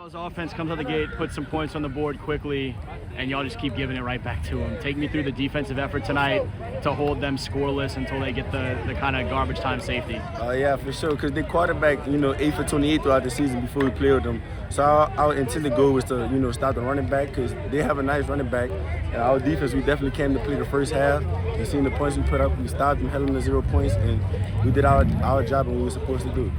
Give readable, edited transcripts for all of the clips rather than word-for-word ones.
Y'all's offense comes out the gate, puts some points on the board quickly, and y'all just keep giving it right back to them. Take me through the defensive effort tonight to hold them scoreless until they get the kind of garbage time safety. Yeah, for sure, because they quarterback, 8 for 28 throughout the season before we played with them. So our intended goal was to, stop the running back, because they have a nice running back. And our defense, we definitely came to play the first half. You seen the points we put up, we stopped them, held them to 0 points, and we did our job and what we were supposed to do.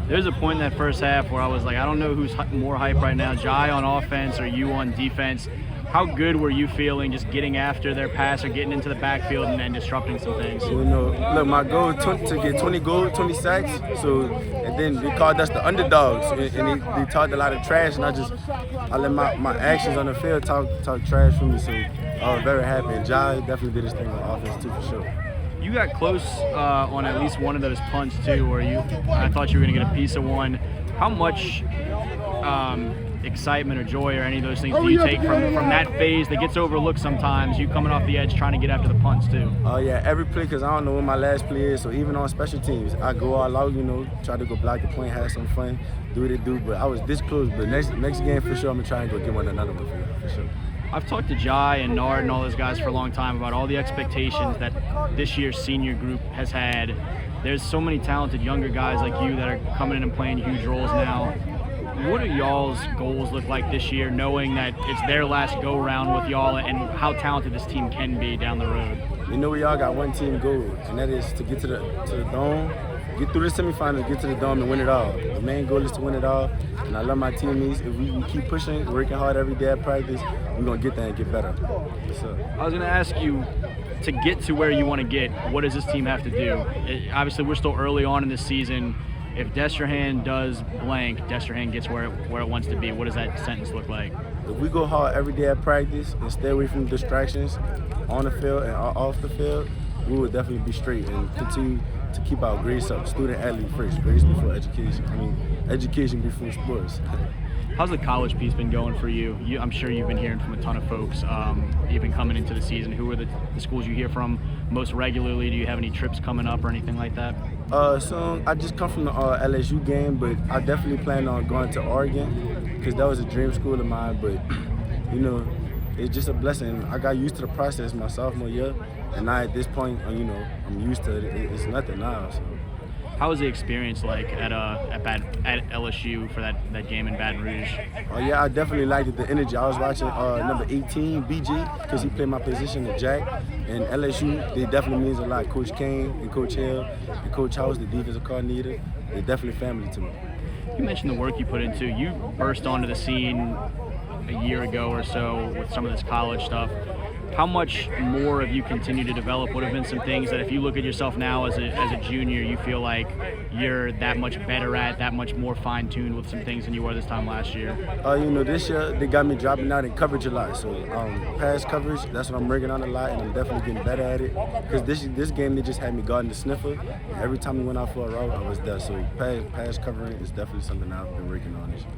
There's a point in that first half where I was like, I don't know who's more hype right now, Jai on offense or you on defense. How good were you feeling just getting after their pass or getting into the backfield and then disrupting some things? Look, my goal is to get 20 goals, 20 sacks. And then they called us the underdogs, and they talked a lot of trash, and I let my actions on the field talk trash for me. So I was very happy, and Jai definitely did his thing on offense too, for sure. You got close on at least one of those punts too, where I thought you were going to get a piece of one. How much excitement or joy or any of those things do you take from that phase that gets overlooked sometimes, you coming off the edge trying to get after the punts too? Yeah, every play, because I don't know what my last play is, so even on special teams, I go all out, try to go block the point, have some fun, do what it do, but I was this close, but next game for sure I'm going to try and go get another one for sure. I've talked to Jai and Nard and all those guys for a long time about all the expectations that this year's senior group has had. There's so many talented younger guys like you that are coming in and playing huge roles now. What do y'all's goals look like this year, knowing that it's their last go-round with y'all and how talented this team can be down the road? We all got one team goal, and that is to get to the dome, get through the semifinals, get to the dome, and win it all. The main goal is to win it all, and I love my teammates. If we keep pushing, working hard every day at practice, we're going to get there and get better. I was going to ask you, to get to where you want to get, what does this team have to do? Obviously, we're still early on in this season. If Destrehan does blank, Destrehan gets where it wants to be. What does that sentence look like? If we go hard every day at practice and stay away from distractions on the field and off the field, we will definitely be straight and continue to keep our grades up. Student athlete first, grades before education. Education before sports. How's the college piece been going for you? I'm sure you've been hearing from a ton of folks, even coming into the season. Who are the schools you hear from most regularly? Do you have any trips coming up or anything like that? So I just come from the LSU game, but I definitely plan on going to Oregon because that was a dream school of mine. But, it's just a blessing. I got used to the process my sophomore year, and now at this point, I'm used to it. It's nothing now. So. How was the experience like at LSU for that game in Baton Rouge? Yeah, I definitely liked it, the energy. I was watching number 18, BG, because he played my position at Jack. And LSU, they definitely means a lot. Coach Kane and Coach Hill and Coach House, the defensive coordinator, they're definitely family to me. You mentioned the work you put into. You burst onto the scene a year ago or so with some of this college stuff. How much more have you continued to develop? What have been some things that if you look at yourself now as a junior, you feel like you're that much better at, that much more fine-tuned with some things than you were this time last year? This year they got me dropping out in coverage a lot. So pass coverage, that's what I'm working on a lot, and I'm definitely getting better at it. Because this game, they just had me guarding the sniffer. And every time we went out for a route, I was there. So pass covering is definitely something I've been working on this year.